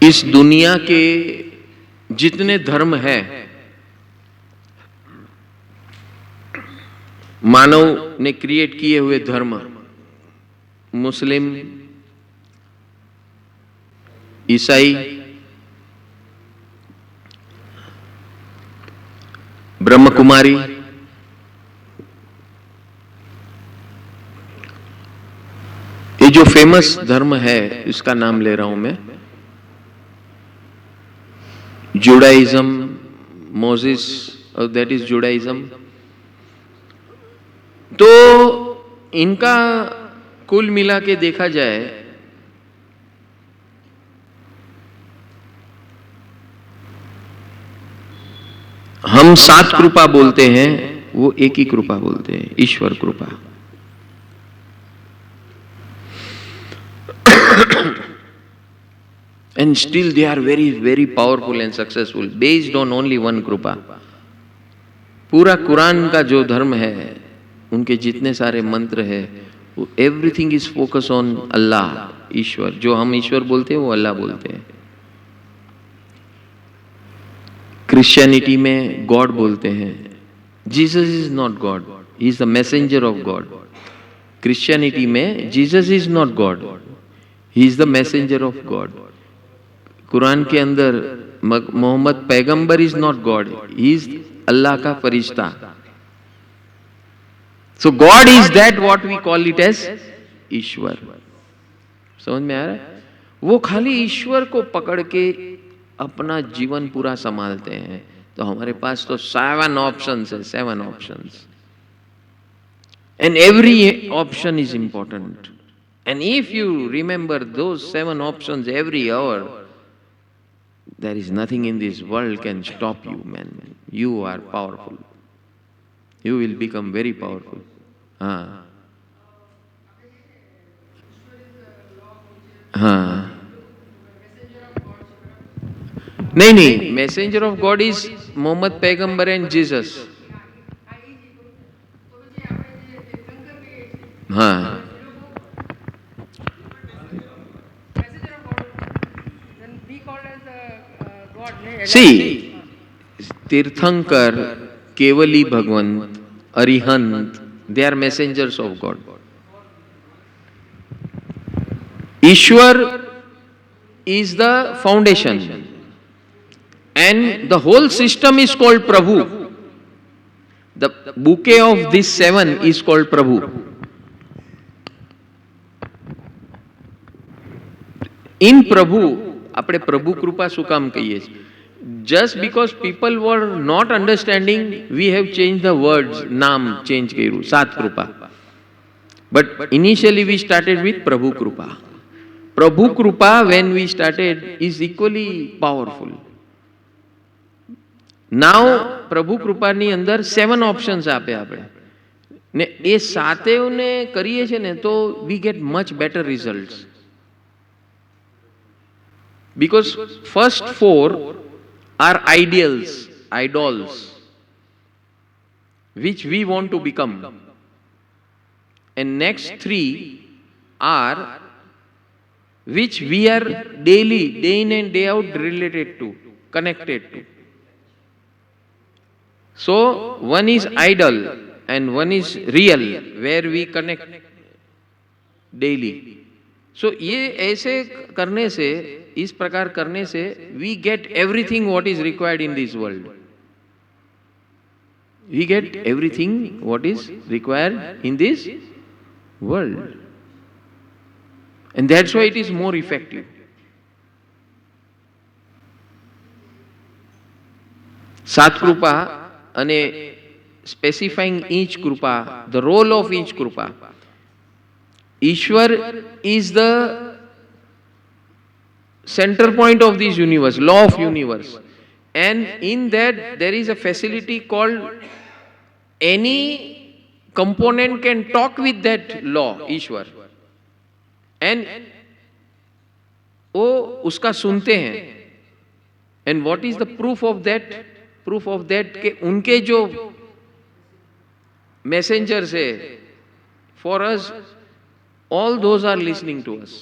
इस दुनिया के जितने धर्म हैं, मानव ने क्रिएट किए हुए धर्म, मुस्लिम, ईसाई, ब्रह्म कुमारी, ये जो फेमस धर्म है इसका नाम ले रहा हूं मैं, Judaism, Moses, that is Judaism. तो इनका कुल मिला के देखा जाए हम 7 कृपा बोलते हैं, वो एक ही कृपा बोलते हैं, ईश्वर कृपा। And still they are very, very powerful and successful based on only one कृपा। पूरा कुरान का जो धर्म है, उनके जितने सारे मंत्र है, एवरीथिंग इज फोकस ऑन अल्लाह, ईश्वर। जो हम ईश्वर बोलते हैं वो अल्लाह बोलते हैं। क्रिश्चियनिटी में गॉड बोलते हैं, Jesus is not God, he is the messenger of God. Christianity में Jesus is not God, he is the messenger of God. Quran के अंदर मोहम्मद पैगंबर is not God, he is Allah का फरिश्ता। So God is that what we call it as ईश्वर। समझ में आ रहा है? वो खाली ईश्वर को पकड़ के अपना जीवन पूरा संभालते हैं। तो हमारे पास तो 7 ऑप्शंस है, 7 options, and every option is important. And if you remember those 7 options every hour, there is nothing in this world can stop you, man. You are powerful. You will become very powerful. नहीं, messenger of God is Mohammad पैगंबर and Jesus. हाँ, see तीर्थंकर, केवली भगवंत, अरिहंत, they are messengers of God. Ishwar is the foundation and the whole system is called Prabhu. The bouquet of these 7 is called Prabhu. In Prabhu, આપણે પ્રભુ કૃપા શું કામ કહીએ છીએ? Just because people were not understanding, we have changed the words, નામ change કર્યું, 7 કૃપા. But initially we started with Prabhu Krupa. Prabhu Krupa, when we started, is equally powerful. Now Prabhu Krupa ની અંદર 7 ઓપ્શન્સ આપે આપણે ને એ સાતેઓને કરીએ છે ને તો we get much better results. Because first 4 are idols, which we want to become. And next 3 are which we are daily, day in and day out related to, connected to. So one is idol and one is real, where we connect daily. So ये ऐसे करने से, इस प्रकार करने से we get everything what is required in this world. We get everything what is required in this world. And that's why it is more effective. સાત કૃપા અને specifying each krupa, the role of each krupa. Ishwar is the center point of this universe, law of universe. And in that there is a facility called any component can talk with that law, Ishwar. And वो उसका सुनते हैं. And what is the proof of that? Proof of that कि उनके जो messengers है, for us, all those are listening to us.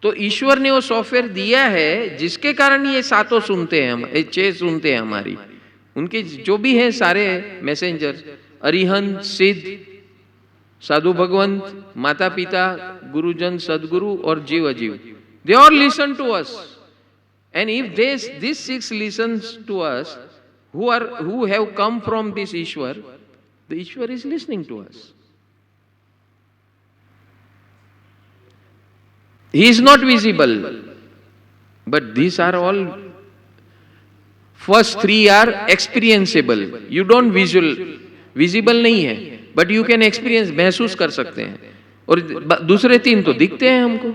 तो ईश्वर ने वो सॉफ्टवेयर दिया है जिसके कारण ये सातों सुनते हैं, हम 6 सुनते हैं हमारी, उनके जो भी हैं सारे मैसेंजर, अरिहंत, सिद्ध, साधु भगवंत, माता पिता, गुरुजन, सदगुरु और जीव अजीव, they all listen to us. And if these 6 listens to us, who have come from this Ishwar, the Ishwar is listening to us. He is not visible, but these are all, first 3 are experienceable. You don't visible नहीं है, but you can experience, महसूस कर सकते हैं, और दूसरे 3 तो दिखते हैं हमको.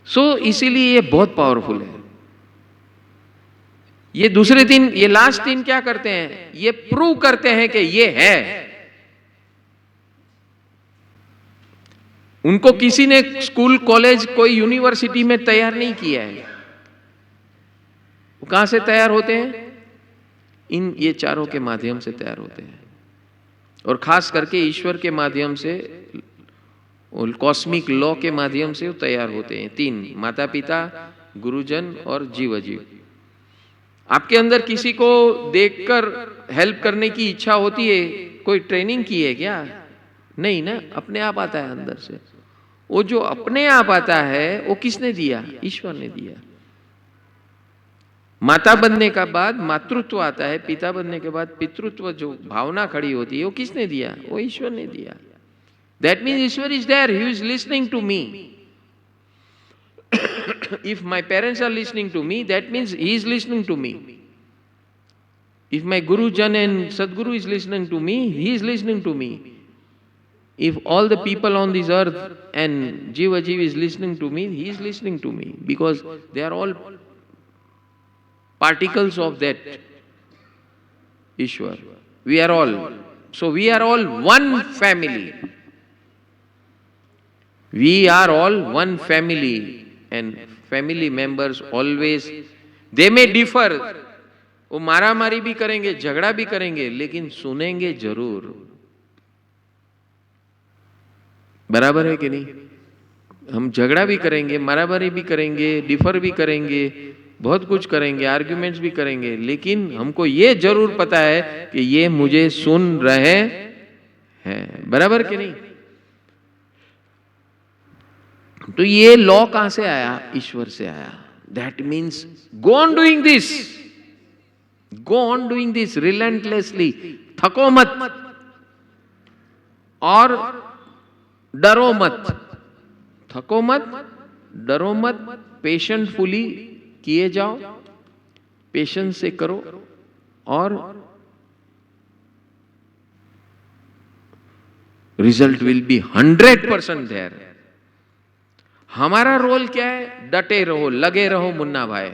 सो इसीलिए ये बहुत पावरफुल है. ये दूसरे 3, ये लास्ट 3 क्या करते हैं? ये प्रूव करते हैं कि ये है. उनको किसी ने स्कूल, कॉलेज, कोई यूनिवर्सिटी में तैयार नहीं किया है. वो कहां से तैयार होते हैं? इन ये चारों के माध्यम से तैयार होते हैं, और खास करके ईश्वर के माध्यम से, कॉस्मिक लॉ के माध्यम से वो तैयार होते हैं. 3, माता पिता, गुरुजन और जीव अजीव. आपके अंदर किसी को देखकर हेल्प करने की इच्छा होती है, कोई ट्रेनिंग की है क्या? नहीं ना, अपने आप आता है अंदर से. वो जो अपने आप आता है वो किसने दिया? ईश्वर ने दिया. माता बनने का बाद मातृत्व आता है, पिता बनने के बाद पितृत्व, जो भावना खड़ी होती है वो किसने दिया? वो ईश्वर ने दिया. That means Ishwar is there, he is listening to me. If my parents are listening to me, that means he is listening to me. If my Guru Jan and Sadguru is listening to me, he is listening to me. If all the people on this earth and Jiva Jiv is listening to me, he is listening to me, because they are all particles of that Ishwar. We are all. So we are all one family. We are all one family, and family members always, they may differ. वो मारामारी भी करेंगे, झगड़ा भी करेंगे, लेकिन सुनेंगे जरूर. बराबर है कि नहीं? हम झगड़ा भी करेंगे, मारामारी भी करेंगे, डिफर भी करेंगे, बहुत कुछ करेंगे, आर्ग्यूमेंट्स भी करेंगे, लेकिन हमको ये जरूर पता है कि ये मुझे सुन रहे हैं. बराबर कि नहीं? तो ये लॉ कहां से आया? ईश्वर से आया. That means go on doing this, go on doing this relentlessly. थको मत और डरो मत. थको मत, डरो मत, पेशेंटफुली किए जाओ, पेशेंस से करो, और रिजल्ट विल बी 100% देयर. हमारा रोल क्या है? डटे रहो, लगे रहो मुन्ना भाई.